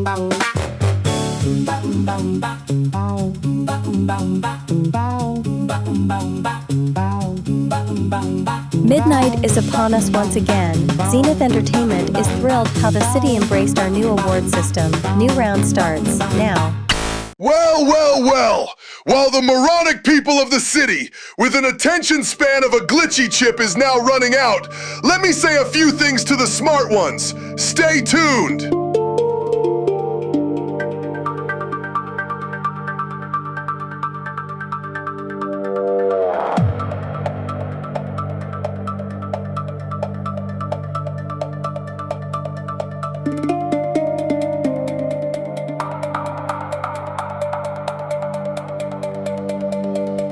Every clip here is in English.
Midnight is upon us once again. Zenith Entertainment is thrilled how the city embraced our new award system. New round starts now. Well, well, well! While the moronic people of the city, with an attention span of a glitchy chip, is now running out, let me say a few things to the smart ones. Stay tuned!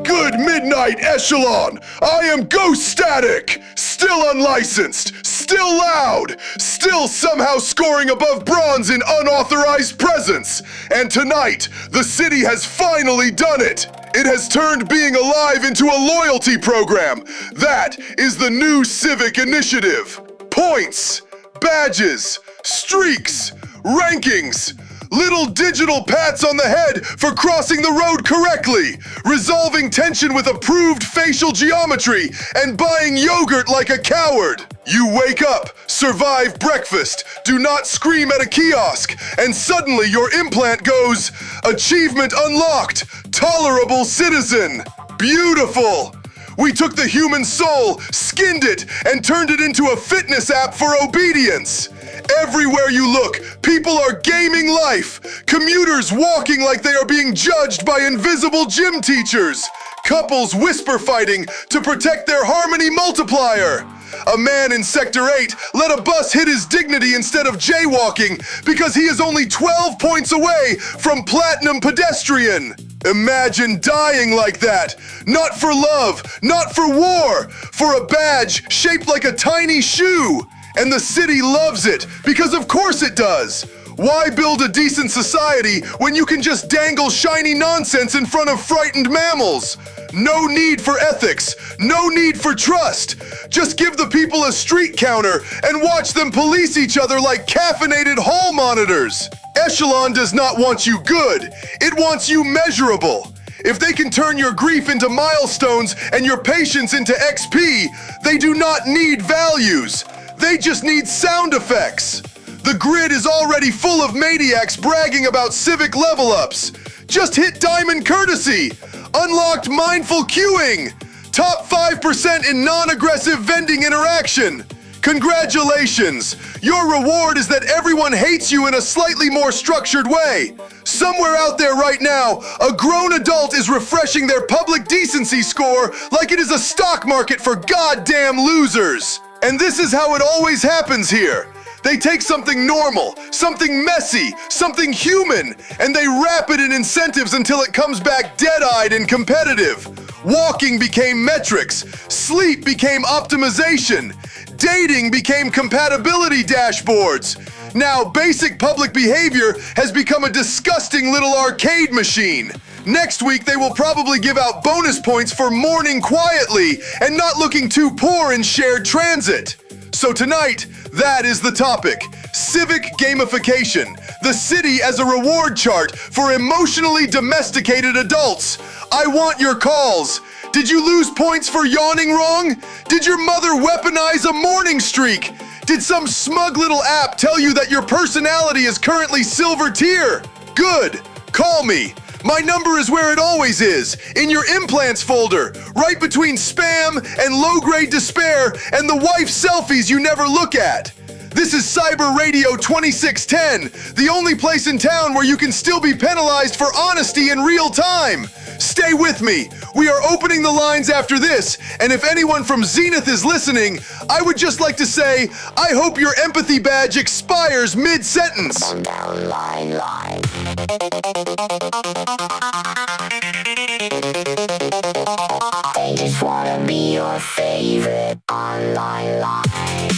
Good midnight, Echelon! I am Ghost Static! Still unlicensed, still loud, still somehow scoring above bronze in unauthorized presence. And tonight, the city has finally done it! It has turned being alive into a loyalty program. That is the new civic initiative. Points, badges, streaks, rankings, little digital pats on the head for crossing the road correctly, resolving tension with approved facial geometry, and buying yogurt like a coward. You wake up, survive breakfast, do not scream at a kiosk, and suddenly your implant goes, achievement unlocked, tolerable citizen. Beautiful. We took the human soul, skinned it, and turned it into a fitness app for obedience. Everywhere you look, people are gaming life. Commuters walking like they are being judged by invisible gym teachers. Couples whisper fighting to protect their harmony multiplier. A man in Sector 8 let a bus hit his dignity instead of jaywalking because he is only 12 points away from platinum pedestrian. Imagine dying like that. Not for love, not for war, for a badge shaped like a tiny shoe. And the city loves it, because of course it does. Why build a decent society when you can just dangle shiny nonsense in front of frightened mammals? No need for ethics, no need for trust. Just give the people a street counter and watch them police each other like caffeinated hall monitors. Echelon does not want you good, it wants you measurable. If they can turn your grief into milestones and your patience into XP, they do not need values. They just need sound effects. The grid is already full of maniacs bragging about civic level ups. Just hit Diamond Courtesy, unlocked mindful queuing, top 5% in non-aggressive vending interaction. Congratulations! Your reward is that everyone hates you in a slightly more structured way. Somewhere out there right now, a grown adult is refreshing their public decency score like it is a stock market for goddamn losers. And this is how it always happens here. They take something normal, something messy, something human, and they wrap it in incentives until it comes back dead-eyed and competitive. Walking became metrics, sleep became optimization, dating became compatibility dashboards. Now, basic public behavior has become a disgusting little arcade machine. Next week, they will probably give out bonus points for mourning quietly and not looking too poor in shared transit. So tonight, that is the topic. Civic gamification. The city as a reward chart for emotionally domesticated adults. I want your calls. Did you lose points for yawning wrong? Did your mother weaponize a morning streak? Did some smug little app tell you that your personality is currently silver tier? Good. Call me. My number is where it always is, in your implants folder, right between spam and low-grade despair and the wife selfies you never look at. This is Cyber Radio 2610, the only place in town where you can still be penalized for honesty in real time. Stay with me. We are opening the lines after this, and if anyone from Zenith is listening, I would just like to say, I hope your empathy badge expires mid-sentence. They just wanna be your favorite online line.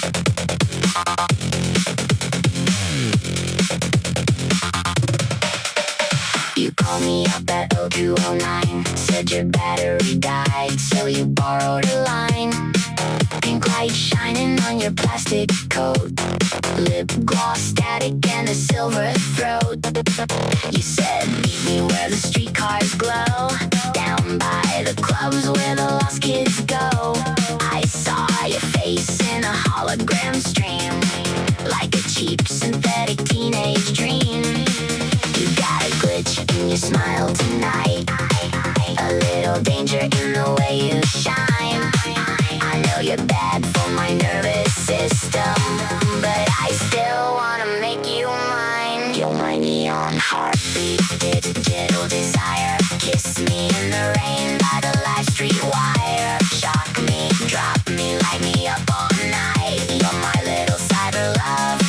You call me up at at 0209. Said your battery died, so you borrowed a line. Pink light shining on your plastic coat, lip gloss static and a silver throat. You said meet me where the streetcars glow, down by the clubs where the lost kids go. I saw your face in a hologram stream, like a cheap synthetic teenage dream. You got a glitch in your smile tonight, a little danger in the way you shine. I know you're bad for my nervous system, but I still wanna make you mine. You're my neon heartbeat, digital desire. Kiss me in the rain by the live street wire. Shock me, drop me, light me up all night. You're my little cyber love,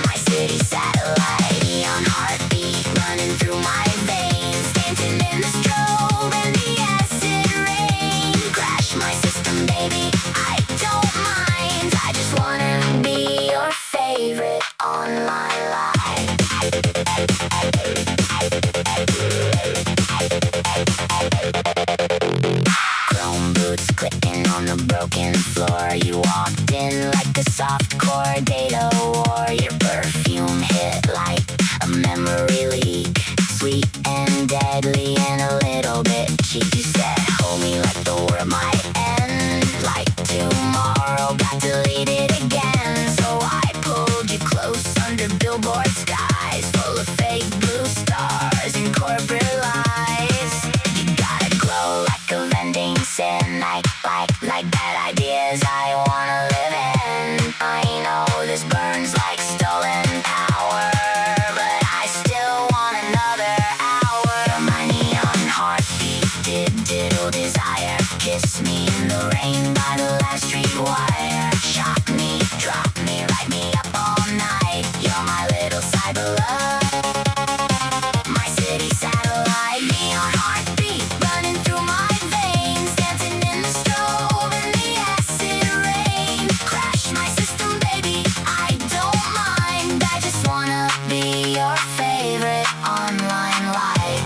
my city satellite. Neon heartbeat running through my veins, dancing in the strobe and the acid rain. Crash my system, baby, I don't mind. I just wanna be your favorite online live. Chrome boots clicking on the broken floor. You walked in like a softcore data war. Your perfume hit like a memory leak, sweet and deadly and a little bit cheap. You said hold me like the world might end, like tomorrow got deleted again. So I pulled you close under billboard skies, full of fake blue stars and corporate lies. You got a glow like a vending sin, like bad ideas I wanna live in. I know this burns like stolen power, but I still want another hour. My neon heartbeat, digital desire. Kiss me in the rain by the last street wire. Shock me, drop me, light me up all night. You're my little cyber love, my city satellite. Neon heartbeat running through my veins, dancing in the strobe and the acid rain. Crash my system, baby, I don't mind. I just wanna be your favorite online life.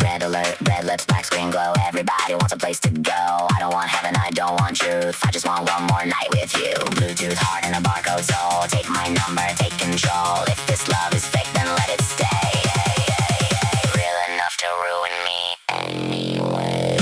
Red alert, red lips, black screen glow. Everybody wants a place to go. I don't want heaven, I don't want truth. I just want one more night with you. Bluetooth heart and a barcode soul. Take my number, take control. If this love is fake, then let it stay. Real enough to ruin me anyway.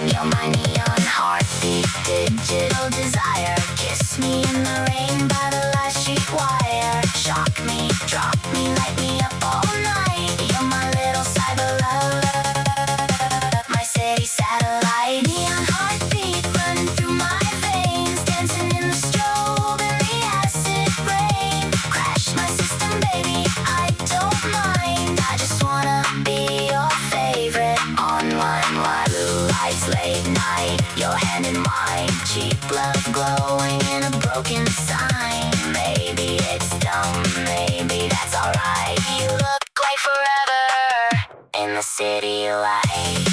You're my neon heartbeat, digital desire. Kiss me in the rain by the last street wire. Shock me, drop me, light me up all night. You're my little cyber love, my city satellite. Neon heartbeat running through my veins, dancing in the strobe and the acid rain. Crash my system, baby, I don't mind. I just wanna be your favorite online live. Blue lights, late night, your hand in mine. Cheap love glowing in a broken sign. Maybe it's dumb, maybe that's alright. You look like forever in the city light.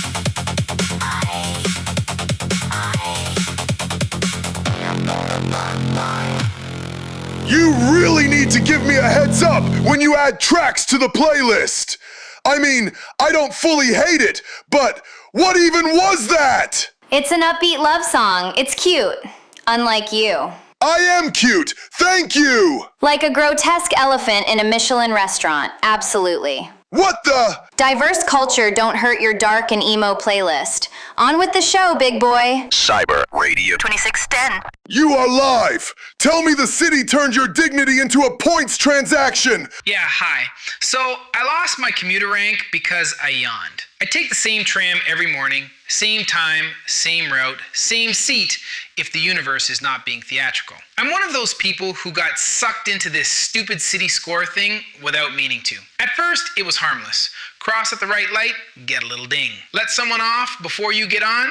You really need to give me a heads up when you add tracks to the playlist. I mean, I don't fully hate it, but what even was that? It's an upbeat love song. It's cute. Unlike you. I am cute, thank you! Like a grotesque elephant in a Michelin restaurant. Absolutely. What the? Diverse culture don't hurt your dark and emo playlist. On with the show, big boy. Cyber Radio 2610. You are live! Tell me the city turned your dignity into a points transaction! Yeah, hi. So, I lost my commuter rank because I yawned. I take the same tram every morning, same time, same route, same seat, if the universe is not being theatrical. I'm one of those people who got sucked into this stupid city score thing without meaning to. At first, it was harmless. Cross at the right light, get a little ding. Let someone off before you get on,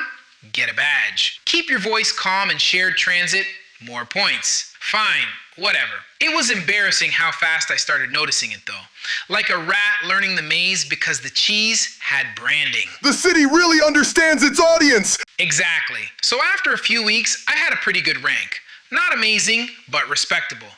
get a badge. Keep your voice calm in shared transit, more points. Fine, whatever. It was embarrassing how fast I started noticing it though. Like a rat learning the maze because the cheese had branding. The city really understands its audience! Exactly. So after a few weeks, I had a pretty good rank. Not amazing, but respectable.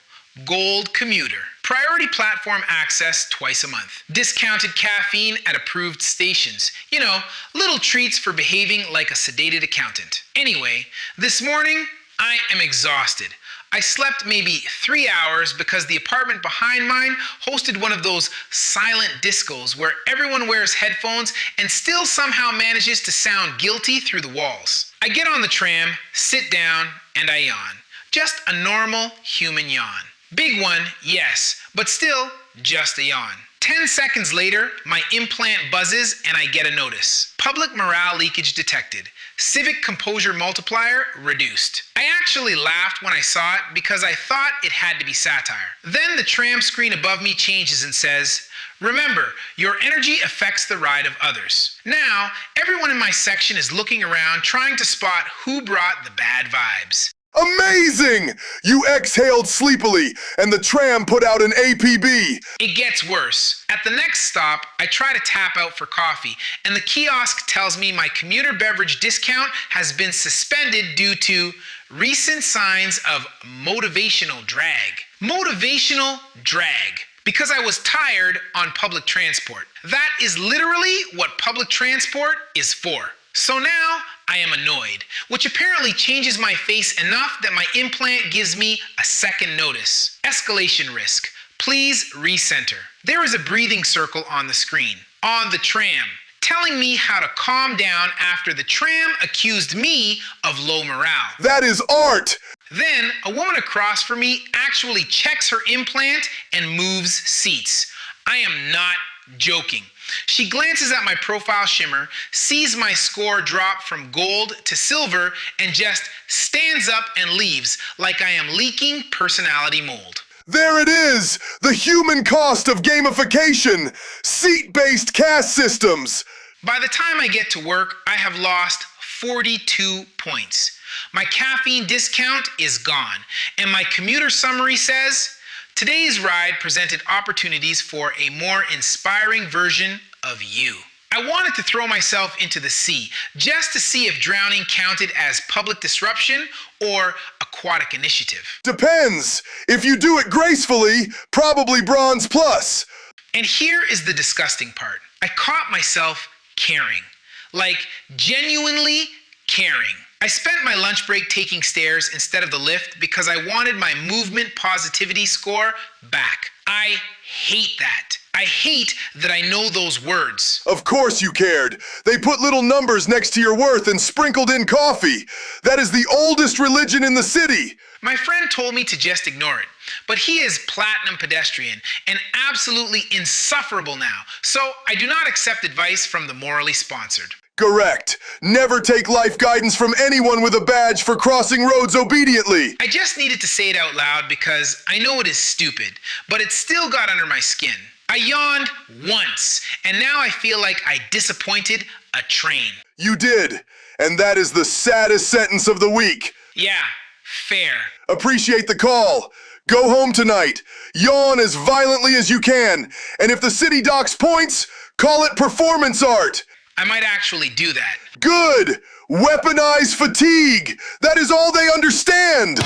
Gold commuter. Priority platform access twice a month. Discounted caffeine at approved stations. You know, little treats for behaving like a sedated accountant. Anyway, this morning, I am exhausted. I slept maybe 3 hours because the apartment behind mine hosted one of those silent discos where everyone wears headphones and still somehow manages to sound guilty through the walls. I get on the tram, sit down, and I yawn. Just a normal human yawn. Big one, yes, but still just a yawn. 10 seconds later, my implant buzzes and I get a notice. Public morale leakage detected. Civic composure multiplier reduced. I actually laughed when I saw it because I thought it had to be satire. Then the tram screen above me changes and says, "Remember, your energy affects the ride of others." Now, everyone in my section is looking around trying to spot who brought the bad vibes. Amazing! You exhaled sleepily, and the tram put out an APB. It gets worse. At the next stop, I try to tap out for coffee, and the kiosk tells me my commuter beverage discount has been suspended due to recent signs of motivational drag. Motivational drag. Because I was tired on public transport. That is literally what public transport is for. So now, I am annoyed, which apparently changes my face enough that my implant gives me a second notice. Escalation risk. Please recenter. There is a breathing circle on the screen, on the tram, telling me how to calm down after the tram accused me of low morale. That is art! Then, a woman across from me actually checks her implant and moves seats. I am not joking. She glances at my profile shimmer, sees my score drop from gold to silver, and just stands up and leaves like I am leaking personality mold. There it is! The human cost of gamification! Seat-based caste systems! By the time I get to work, I have lost 42 points. My caffeine discount is gone, and my commuter summary says, "Today's ride presented opportunities for a more inspiring version of you." I wanted to throw myself into the sea just to see if drowning counted as public disruption or aquatic initiative. Depends. If you do it gracefully, probably bronze plus. And here is the disgusting part. I caught myself caring. Like, genuinely caring. I spent my lunch break taking stairs instead of the lift because I wanted my movement positivity score back. I hate that. I hate that I know those words. Of course you cared. They put little numbers next to your worth and sprinkled in coffee. That is the oldest religion in the city. My friend told me to just ignore it, but he is platinum pedestrian and absolutely insufferable now, so I do not accept advice from the morally sponsored. Correct. Never take life guidance from anyone with a badge for crossing roads obediently. I just needed to say it out loud because I know it is stupid, but it still got under my skin. I yawned once, and now I feel like I disappointed a train. You did, and that is the saddest sentence of the week. Yeah, fair. Appreciate the call. Go home tonight. Yawn as violently as you can, and if the city docks points, call it performance art. I might actually do that. Good! Weaponize fatigue! That is all they understand!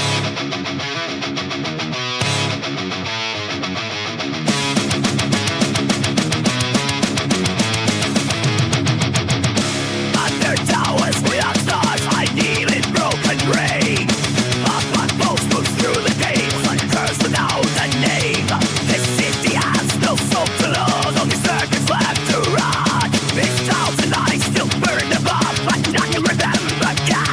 Under towers we have stars, I kneel in broken rain. A blood post moves through the gates, like curse without a name. This city has no soul to lose, only circuits left to run. These thousand eyes still burn above, but none can remember God.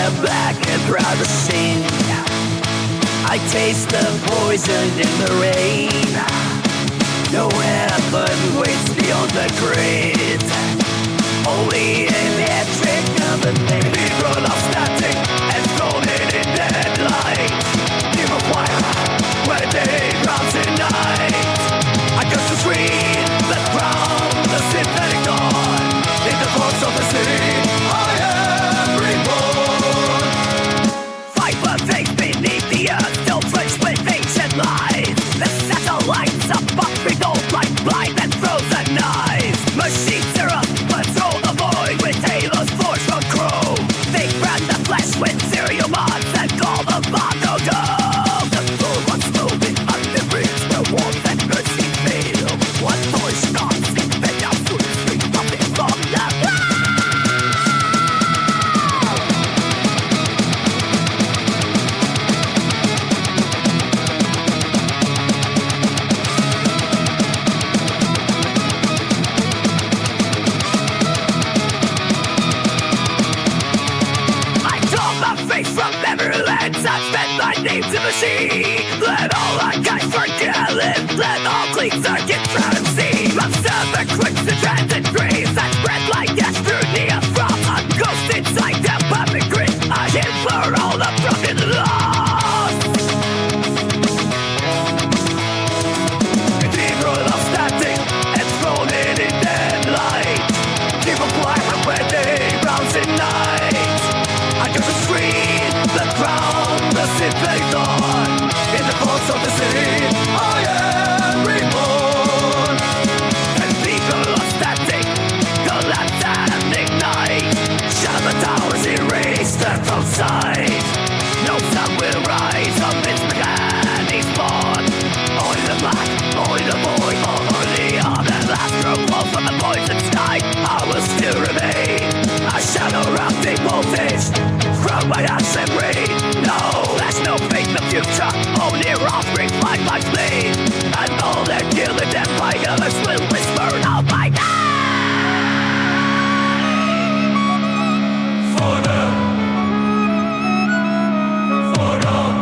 the black and proud to sing. I taste the poison in the rain. No heaven waits beyond the grave. Only an electric of the name. People are static and thrown in deadlight. Give a fire when they run tonight. I got to scream the crown, the synthetic dawn. In the course of the city, I am reborn. Fight for things beneath the earth, don't flinch with ancient lies. The satellites above me don't like blind and frozen eyes. Machines are up, patrol the void with halos forged from chrome. They brand the flesh with serial mods and call the Mondo Dome. The full one's moving under bridge, the warmth and mercy fail. One voice starts in the now through the street, pumping from the ground. I tore my face from Neverland. I spent my name to the sea. Let all our guys forget it. Let all clean circuits out and see. Observe the clicks and transit graves that spread like gas through from a ghost inside the perfect grid. I hit for all the broken lost. People are static and thrown in deadlight. Keep a quiet when they rouse at night. I got to scream the crown, the synthetic dawn. In the course of the city, I am reborn. And people are static, collapse and ignite. Shadow the towers erase them from sight. No sun will rise on this mechanic spawn. Only the black, only the void, only on the last row from the poison sky. I will still remain a shadow around the voltage from my ash and rain. No, there's no fate in the future. Only offspring fight my flame. And all their gilded empires will whisper out my name. For them. For them.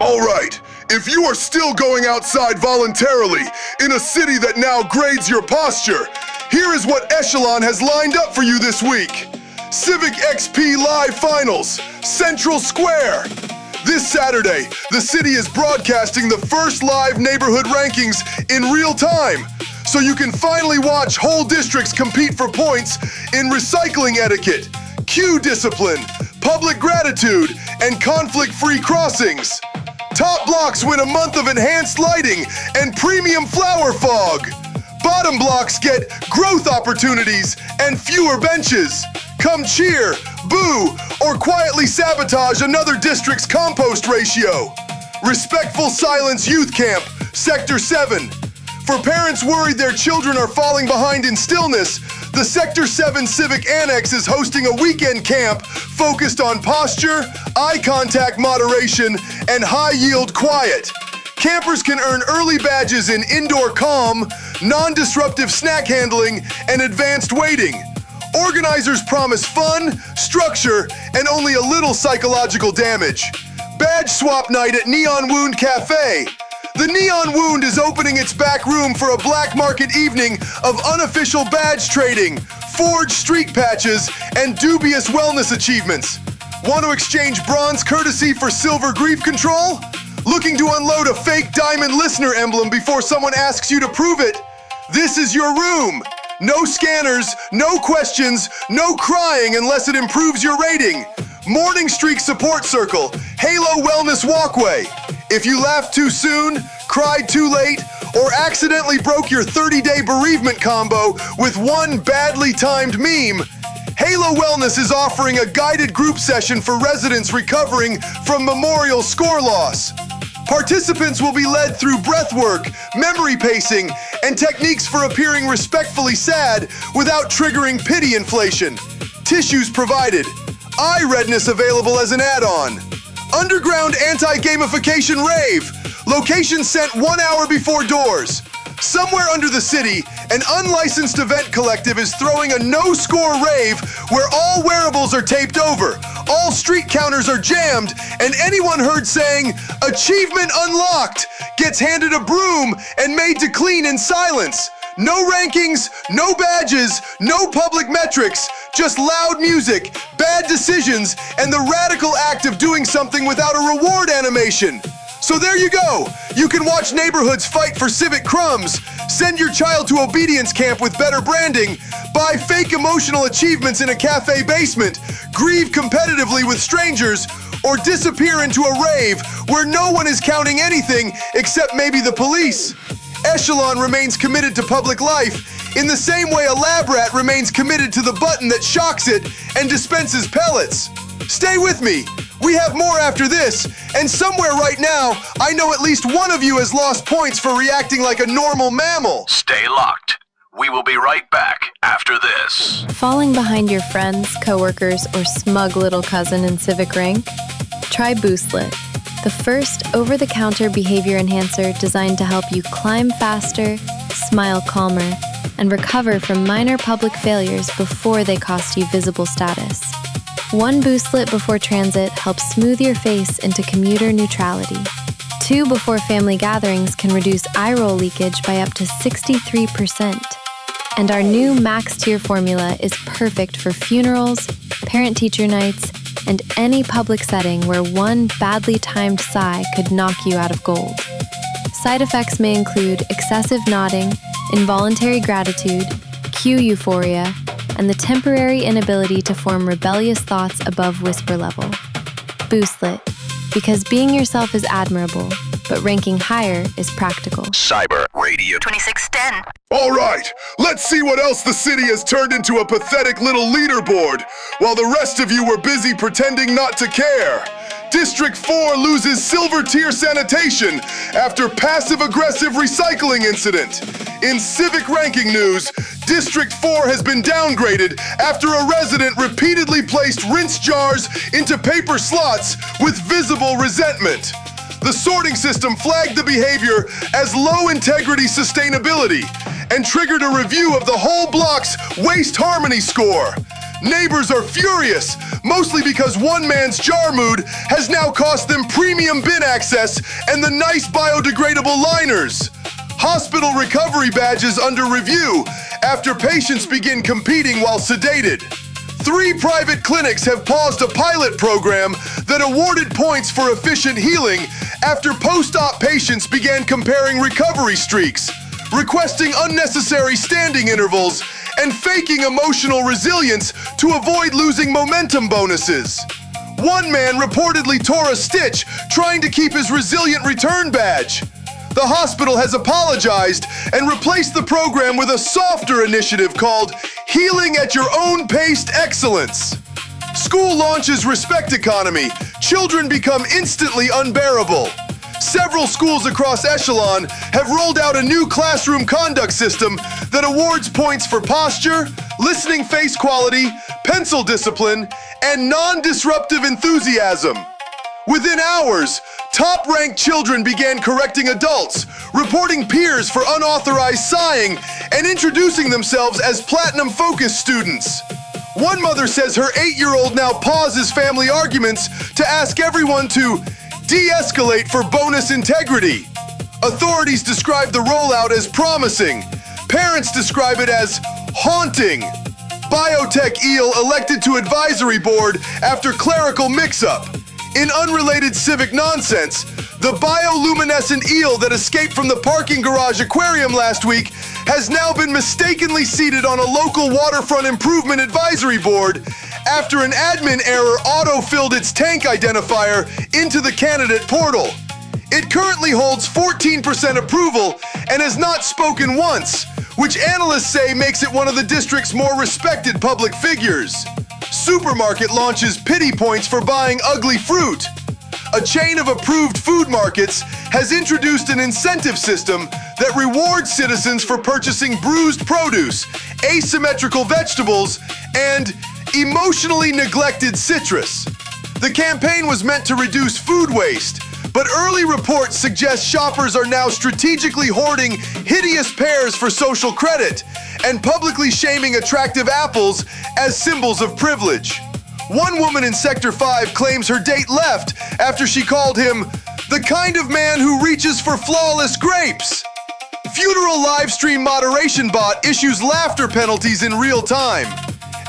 All right, if you are still going outside voluntarily in a city that now grades your posture, here is what Echelon has lined up for you this week. Civic XP Live Finals, Central Square. This Saturday, the city is broadcasting the first live neighborhood rankings in real time, so you can finally watch whole districts compete for points in recycling etiquette, queue discipline, public gratitude, and conflict-free crossings. Top blocks win a month of enhanced lighting and premium flower fog. Bottom blocks get growth opportunities and fewer benches. Come cheer, boo, or quietly sabotage another district's compost ratio. Respectful Silence Youth Camp, Sector 7. For parents worried their children are falling behind in stillness, the Sector 7 Civic Annex is hosting a weekend camp focused on posture, eye contact moderation, and high-yield quiet. Campers can earn early badges in indoor calm, non-disruptive snack handling, and advanced waiting. Organizers promise fun, structure, and only a little psychological damage. Badge swap night at Neon Wound Cafe. The Neon Wound is opening its back room for a black market evening of unofficial badge trading, forged streak patches, and dubious wellness achievements. Want to exchange bronze courtesy for silver grief control? Looking to unload a fake diamond listener emblem before someone asks you to prove it? This is your room. No scanners, no questions, no crying unless it improves your rating. Morning Streak Support Circle, Halo Wellness Walkway. If you laughed too soon, cried too late, or accidentally broke your 30-day bereavement combo with one badly timed meme, Halo Wellness is offering a guided group session for residents recovering from memorial score loss. Participants will be led through breathwork, memory pacing, and techniques for appearing respectfully sad without triggering pity inflation. Tissues provided. Eye redness available as an add-on. Underground anti-gamification rave. Location sent 1 hour before doors. Somewhere under the city, an unlicensed event collective is throwing a no-score rave where all wearables are taped over, all street counters are jammed, and anyone heard saying, "Achievement unlocked," gets handed a broom and made to clean in silence. No rankings, no badges, no public metrics, just loud music, bad decisions, and the radical act of doing something without a reward animation. So there you go. You can watch neighborhoods fight for civic crumbs, send your child to obedience camp with better branding, buy fake emotional achievements in a cafe basement, grieve competitively with strangers, or disappear into a rave where no one is counting anything except maybe the police. Echelon remains committed to public life in the same way a lab rat remains committed to the button that shocks it and dispenses pellets. Stay with me. We have more after this, and somewhere right now, I know at least one of you has lost points for reacting like a normal mammal. Stay locked. We will be right back after this. Falling behind your friends, coworkers, or smug little cousin in civic rank? Try Boostlet, the first over-the-counter behavior enhancer designed to help you climb faster, smile calmer, and recover from minor public failures before they cost you visible status. One Boostlet before transit helps smooth your face into commuter neutrality. 2 before family gatherings can reduce eye roll leakage by up to 63%. And our new max tier formula is perfect for funerals, parent-teacher nights, and any public setting where one badly timed sigh could knock you out of gold. Side effects may include excessive nodding, involuntary gratitude, cue euphoria, and the temporary inability to form rebellious thoughts above whisper level. Boostlet, because being yourself is admirable, but ranking higher is practical. Cyber Radio 2610. All right, let's see what else the city has turned into a pathetic little leaderboard, while the rest of you were busy pretending not to care. District 4 loses silver tier sanitation after passive-aggressive recycling incident. In civic ranking news, District 4 has been downgraded after a resident repeatedly placed rinse jars into paper slots with visible resentment. The sorting system flagged the behavior as low-integrity sustainability and triggered a review of the whole block's waste harmony score. Neighbors are furious, mostly because one man's jar mood has now cost them premium bin access and the nice biodegradable liners. Hospital recovery badges under review after patients begin competing while sedated. 3 private clinics have paused a pilot program that awarded points for efficient healing after post-op patients began comparing recovery streaks, requesting unnecessary standing intervals, and faking emotional resilience to avoid losing momentum bonuses. One man reportedly tore a stitch trying to keep his resilient return badge. The hospital has apologized and replaced the program with a softer initiative called Healing at Your Own Paced Excellence. School launches Respect Economy. Children become instantly unbearable. Several schools across Echelon have rolled out a new classroom conduct system that awards points for posture, listening face quality, pencil discipline, and non-disruptive enthusiasm. Within hours, top-ranked children began correcting adults, reporting peers for unauthorized sighing, and introducing themselves as platinum-focused students. One mother says her 8-year-old now pauses family arguments to ask everyone to de-escalate for bonus integrity. Authorities describe the rollout as promising. Parents describe it as haunting. Biotech eel elected to advisory board after clerical mix-up. In unrelated civic nonsense, the bioluminescent eel that escaped from the parking garage aquarium last week has now been mistakenly seated on a local waterfront improvement advisory board after an admin error auto-filled its tank identifier into the candidate portal. It currently holds 14% approval and has not spoken once, which analysts say makes it one of the district's more respected public figures. Supermarket launches pity points for buying ugly fruit. A chain of approved food markets has introduced an incentive system that rewards citizens for purchasing bruised produce, asymmetrical vegetables, and emotionally neglected citrus. The campaign was meant to reduce food waste, but early reports suggest shoppers are now strategically hoarding hideous pears for social credit and publicly shaming attractive apples as symbols of privilege. One woman in Sector 5 claims her date left after she called him the kind of man who reaches for flawless grapes. Funeral livestream moderation bot issues laughter penalties in real time.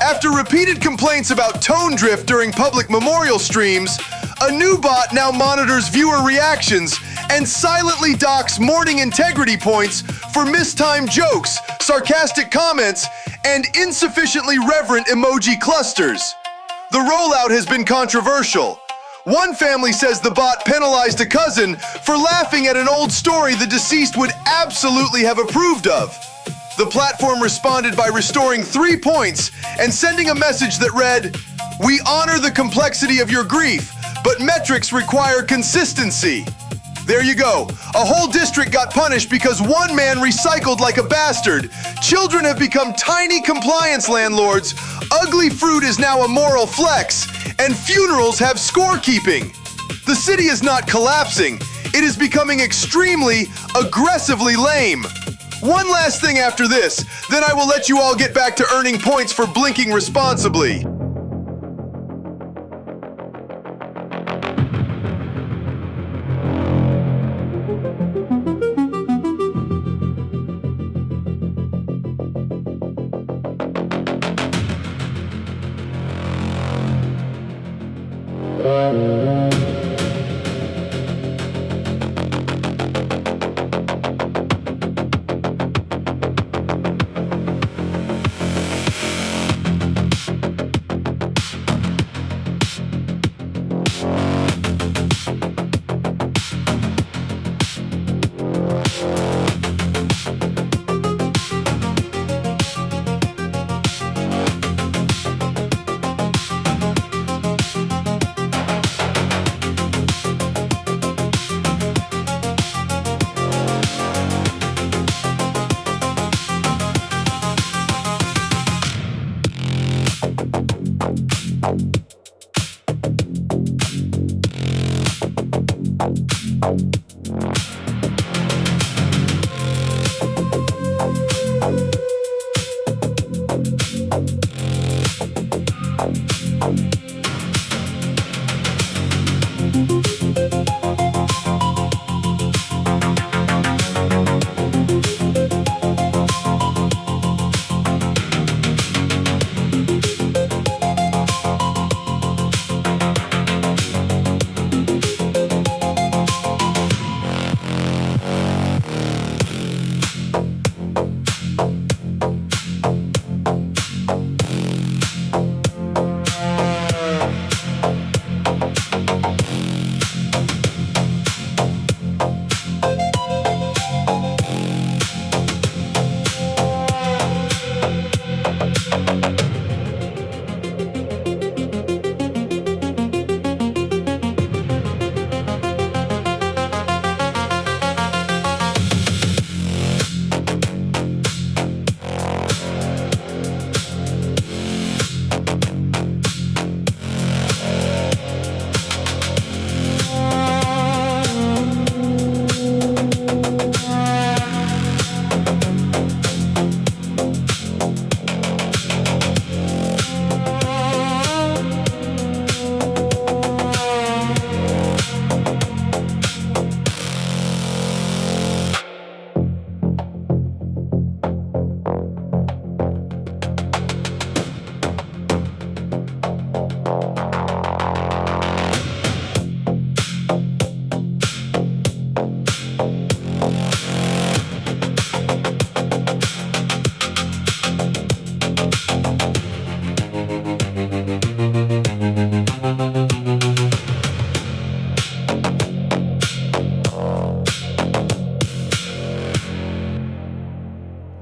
After repeated complaints about tone drift during public memorial streams, a new bot now monitors viewer reactions and silently docks mourning integrity points for mistimed jokes, sarcastic comments, and insufficiently reverent emoji clusters. The rollout has been controversial. One family says the bot penalized a cousin for laughing at an old story the deceased would absolutely have approved of. The platform responded by restoring 3 points and sending a message that read, "We honor the complexity of your grief, but metrics require consistency." There you go. A whole district got punished because one man recycled like a bastard. Children have become tiny compliance landlords. Ugly fruit is now a moral flex. And funerals have scorekeeping. The city is not collapsing. It is becoming extremely, aggressively lame. One last thing after this, then I will let you all get back to earning points for blinking responsibly.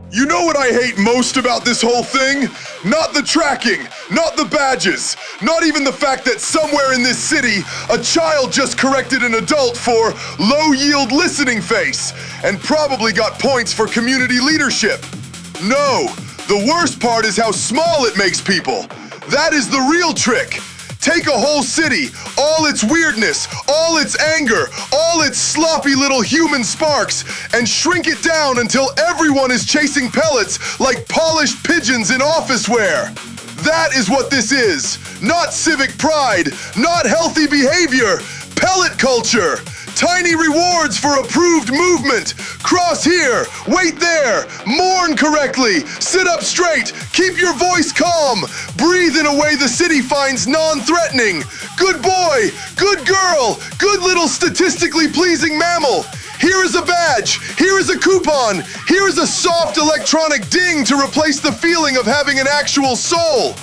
You know what I hate most about this whole thing? Not the tracking, not the badges, not even the fact that somewhere in this city, a child just corrected an adult for low-yield listening face and probably got points for community leadership. No, the worst part is how small it makes people. That is the real trick. Take a whole city, all its weirdness, all its anger, all its sloppy little human sparks, and shrink it down until everyone is chasing pellets like polished pigeons in office wear. That is what this is. Not civic pride, not healthy behavior, pellet culture. Tiny rewards for approved movement. Cross here, wait there, mourn correctly, sit up straight, keep your voice calm, breathe in a way the city finds non-threatening. Good boy, good girl, good little statistically pleasing mammal. Here is a badge, here is a coupon, here is a soft electronic ding to replace the feeling of having an actual soul.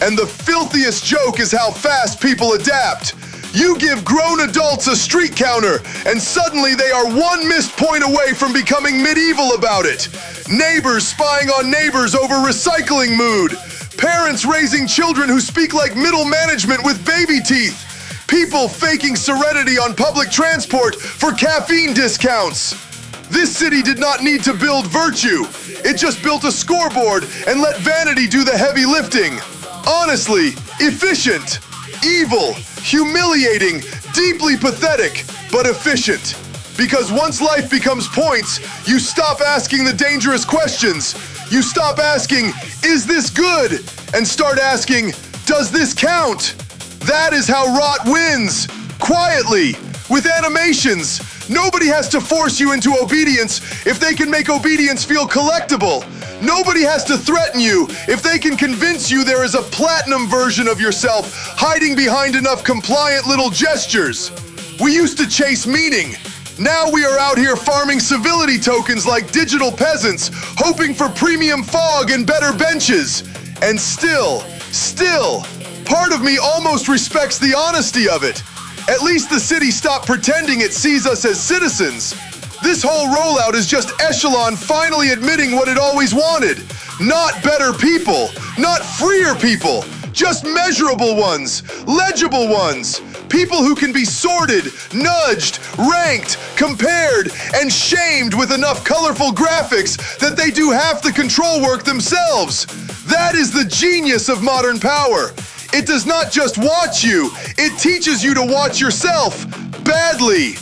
And the filthiest joke is how fast people adapt. You give grown adults a street counter, and suddenly they are one missed point away from becoming medieval about it. Neighbors spying on neighbors over recycling mood. Parents raising children who speak like middle management with baby teeth. People faking serenity on public transport for caffeine discounts. This city did not need to build virtue. It just built a scoreboard and let vanity do the heavy lifting. Honestly, efficient. Evil, humiliating, deeply pathetic, but efficient. Because once life becomes points, you stop asking the dangerous questions. You stop asking, is this good? And start asking, does this count? That is how rot wins. Quietly, with animations. Nobody has to force you into obedience if they can make obedience feel collectible. Nobody has to threaten you if they can convince you there is a platinum version of yourself hiding behind enough compliant little gestures. We used to chase meaning. Now we are out here farming civility tokens like digital peasants, hoping for premium fog and better benches. And still, part of me almost respects the honesty of it. At least the city stopped pretending it sees us as citizens. This whole rollout is just Echelon finally admitting what it always wanted. Not better people, not freer people, just measurable ones, legible ones. People who can be sorted, nudged, ranked, compared, and shamed with enough colorful graphics that they do half the control work themselves. That is the genius of modern power. It does not just watch you, it teaches you to watch yourself badly.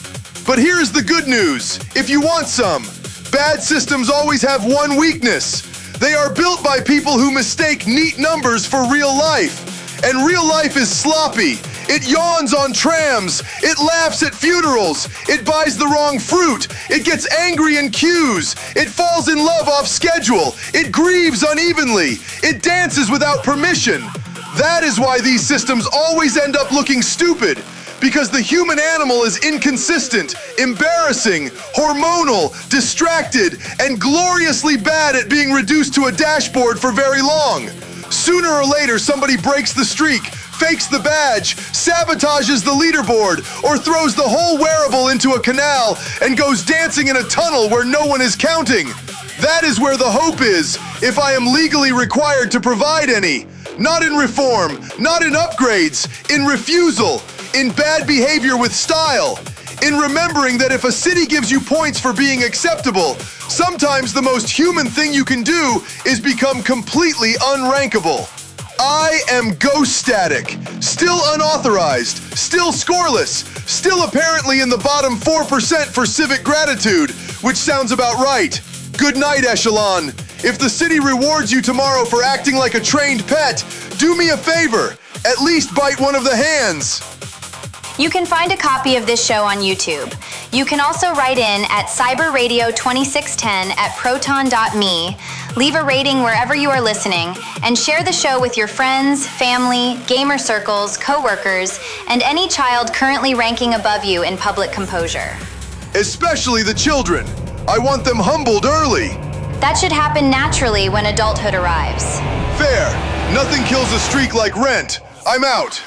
But here's the good news, if you want some. Bad systems always have one weakness. They are built by people who mistake neat numbers for real life. And real life is sloppy. It yawns on trams. It laughs at funerals. It buys the wrong fruit. It gets angry in queues. It falls in love off schedule. It grieves unevenly. It dances without permission. That is why these systems always end up looking stupid. Because the human animal is inconsistent, embarrassing, hormonal, distracted, and gloriously bad at being reduced to a dashboard for very long. Sooner or later, somebody breaks the streak, fakes the badge, sabotages the leaderboard, or throws the whole wearable into a canal and goes dancing in a tunnel where no one is counting. That is where the hope is, if I am legally required to provide any. Not in reform, not in upgrades, in refusal, in bad behavior with style, in remembering that if a city gives you points for being acceptable, sometimes the most human thing you can do is become completely unrankable. I am ghost static, still unauthorized, still scoreless, still apparently in the bottom 4% for civic gratitude, which sounds about right. Good night, Echelon. If the city rewards you tomorrow for acting like a trained pet, do me a favor, at least bite one of the hands. You can find a copy of this show on YouTube. You can also write in at cyberradio2610@proton.me, leave a rating wherever you are listening, and share the show with your friends, family, gamer circles, coworkers, and any child currently ranking above you in public composure. Especially the children. I want them humbled early. That should happen naturally when adulthood arrives. Fair. Nothing kills a streak like rent. I'm out.